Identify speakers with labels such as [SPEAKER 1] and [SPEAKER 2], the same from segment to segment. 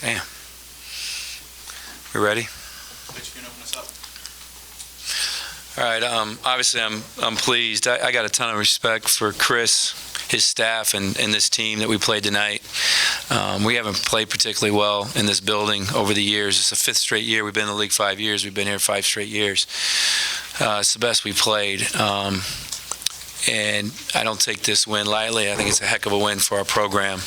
[SPEAKER 1] Damn. We ready?
[SPEAKER 2] Mitch, you can open us up.
[SPEAKER 1] All right. Obviously, I'm pleased. I got a ton of respect for Chris, his staff, and this team that we played tonight. We haven't played particularly well in this building over the years. It's the 5th straight year. We've been in the league 5 years. We've been here 5 straight years. It's the best we played. And I don't take this win lightly. I think it's a heck of a win for our program.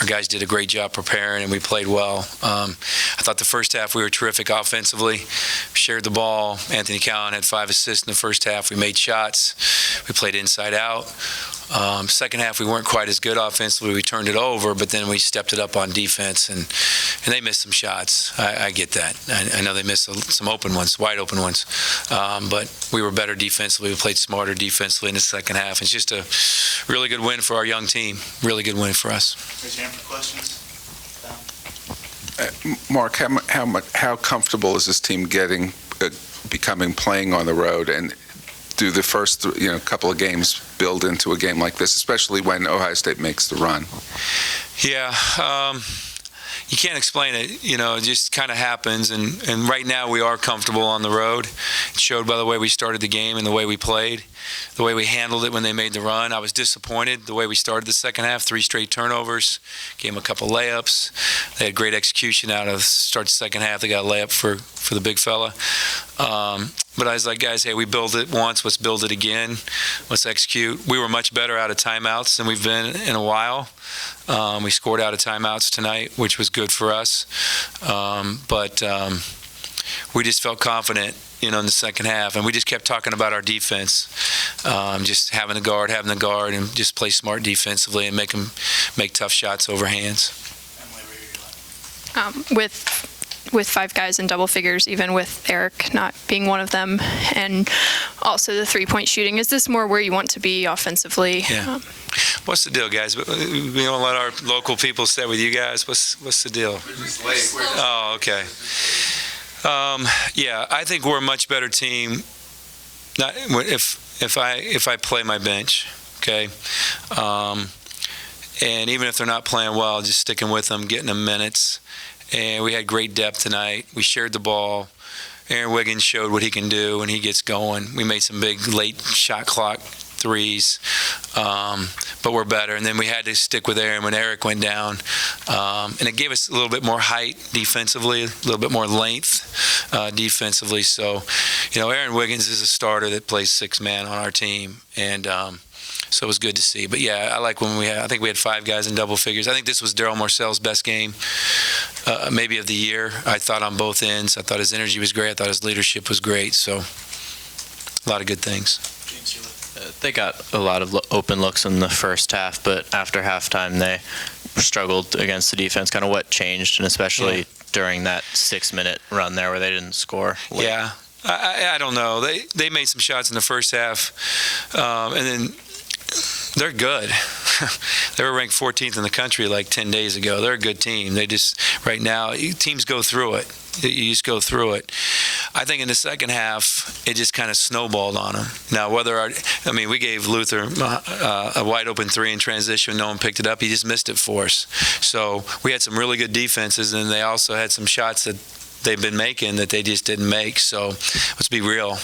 [SPEAKER 1] Our guys did a great job preparing, and we played well. I thought the first half we were terrific offensively. We shared the ball. Anthony Cowan had 5 assists in the first half. We made shots. We played inside out. Second half we weren't quite as good offensively. We turned it over, but then we stepped it up on defense, and they missed some shots. I get that. I know they missed some open ones, wide open ones. But we were better defensively. We played smarter defensively in the second half. It's just a really good win for our young team. Really good win for us.
[SPEAKER 2] Raise your hand for questions.
[SPEAKER 3] Mark, how comfortable is this team playing on the road, and do the first couple of games build into a game like this, especially when Ohio State makes the run?
[SPEAKER 1] Yeah. You can't explain it, it just kind of happens, and right now we are comfortable on the road. It showed by the way we started the game and the way we played, the way we handled it when they made the run. I was disappointed the way we started the second half, 3 straight turnovers, gave them a couple layups. They had great execution out of start the second half. They got a layup for the big fella. But I was like, guys, hey, we built it once, let's build it again. Let's execute. We were much better out of timeouts than we've been in a while. We scored out of timeouts tonight, which was good for us. But we just felt confident, in the second half. And we just kept talking about our defense, just having the guard, and just play smart defensively and make tough shots over hands.
[SPEAKER 4] With 5 guys in double figures, even with Eric not being one of them, and also the 3-point shooting, is this more where you want to be offensively?
[SPEAKER 1] Yeah. What's the deal, guys? We don't let our local people stay with you guys. What's the deal? Oh, okay. Yeah, I think we're a much better team. If I play my bench, okay. And even if they're not playing well, just sticking with them, getting them minutes. And we had great depth tonight. We shared the ball. Aaron Wiggins showed what he can do when he gets going. We made some big late shot clock threes, but we're better. And then we had to stick with Aaron when Eric went down. And it gave us a little bit more height defensively, a little bit more length defensively. So, Aaron Wiggins is a starter that plays 6-man on our team. And so it was good to see. But, yeah, I like when I think we had 5 guys in double figures. I think this was Daryl Marcell's best game, maybe of the year. I thought on both ends. I thought his energy was great. I thought his leadership was great. So a lot of good things.
[SPEAKER 5] They got a lot of open looks in the first half, but after halftime they struggled against the defense. Kind of what changed, and especially during that 6-minute run there where they didn't score late.
[SPEAKER 1] Yeah. I don't know. They made some shots in the first half, and then they're good. They were ranked 14th in the country like 10 days ago. They're a good team. They just, right now, teams go through it. You just go through it. I think in the second half, it just kind of snowballed on them. Now, we gave Luther a wide open 3 in transition. No one picked it up. He just missed it for us. So we had some really good defenses, and they also had some shots that they've been making that they just didn't make. So let's be real.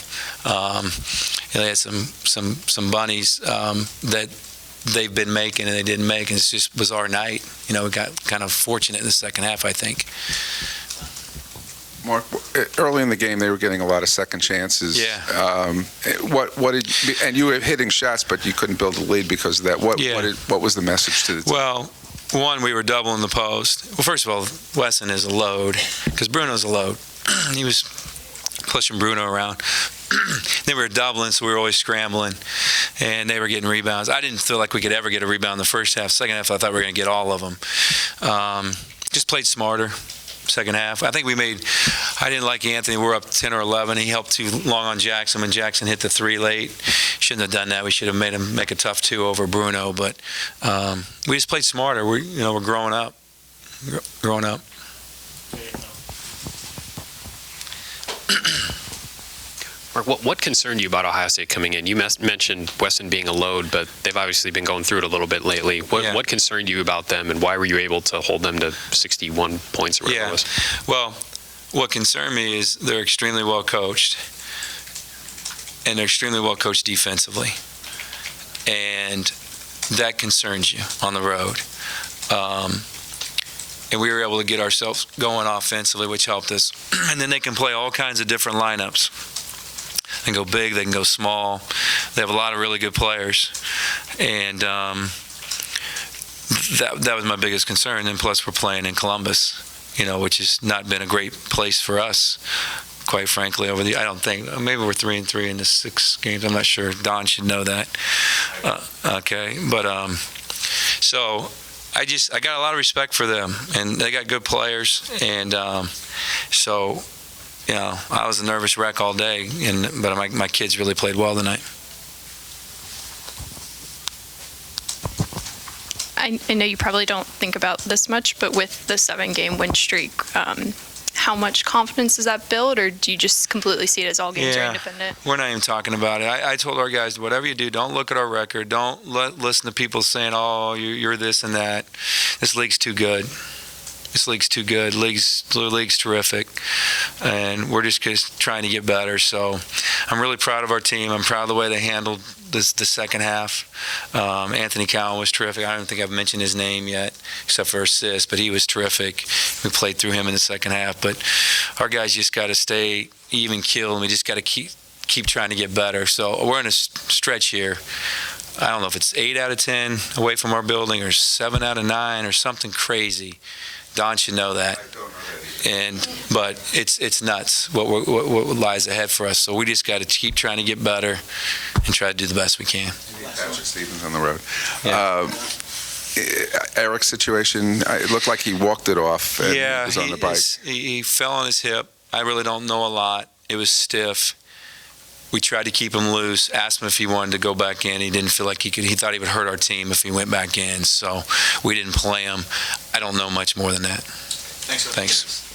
[SPEAKER 1] They had some bunnies that they've been making and they didn't make, and it just was our night. We got kind of fortunate in the second half, I think.
[SPEAKER 3] Mark, early in the game, they were getting a lot of second chances.
[SPEAKER 1] Yeah.
[SPEAKER 3] And you were hitting shots, but you couldn't build a lead because of that. What was the message to the team?
[SPEAKER 1] Well, one, we were doubling the post. Well, first of all, Wesson is a load because Bruno's a load. He was pushing Bruno around. Then we were doubling, so we were always scrambling, and they were getting rebounds. I didn't feel like we could ever get a rebound in the first half. Second half, I thought we were going to get all of them. Just played smarter. Second half, I think I didn't like Anthony. We're up 10 or 11. He helped too long on Jackson when Jackson hit the 3 late. Shouldn't have done that. We should have made him make a tough 2 over Bruno. But we just played smarter. We're growing up. Growing up.
[SPEAKER 6] Mark, what concerned you about Ohio State coming in? You mentioned Weston being a load, but they've obviously been going through it a little bit lately. What concerned you about them, and why were you able to hold them to 61 points or whatever it was?
[SPEAKER 1] Well, what concerned me is they're extremely well coached, and they're extremely well coached defensively, and that concerns you on the road. And we were able to get ourselves going offensively, which helped us. And then they can play all kinds of different lineups. They can go big, they can go small. They have a lot of really good players. And that was my biggest concern. And plus, we're playing in Columbus, which has not been a great place for us, quite frankly, I don't think, maybe we're 3-3 in the 6 games. I'm not sure. Don should know that. Okay. But, so I got a lot of respect for them, and they got good players. And so, I was a nervous wreck all day, but my kids really played well tonight.
[SPEAKER 4] I know you probably don't think about this much, but with the 7-game win streak, how much confidence does that build, or do you just completely see it as all games are independent?
[SPEAKER 1] We're not even talking about it. I told our guys, whatever you do, don't look at our record. Don't listen to people saying, oh, you're this and that. This league's too good. This league's too good. The league's terrific, and we're just trying to get better. So I'm really proud of our team. I'm proud of the way they handled the second half. Anthony Cowan was terrific. I don't think I've mentioned his name yet, except for assists, but he was terrific. We played through him in the second half. But our guys just got to stay even keel, and we just got to keep trying to get better. So we're in a stretch here. I don't know if it's 8 out of 10 away from our building or 7 out of 9 or something crazy. Don should know that.
[SPEAKER 3] I don't know that either.
[SPEAKER 1] But it's nuts what lies ahead for us. So we just got to keep trying to get better and try to do the best we can.
[SPEAKER 3] Patrick Stevens on the road.
[SPEAKER 1] Yeah.
[SPEAKER 3] Eric's situation, it looked like he walked it off and was on the bike.
[SPEAKER 1] He fell on his hip. I really don't know a lot. It was stiff. We tried to keep him loose, asked him if he wanted to go back in. He didn't feel like he could. He thought he would hurt our team if he went back in, so we didn't play him. I don't know much more than that.
[SPEAKER 2] Thanks.
[SPEAKER 1] Thanks.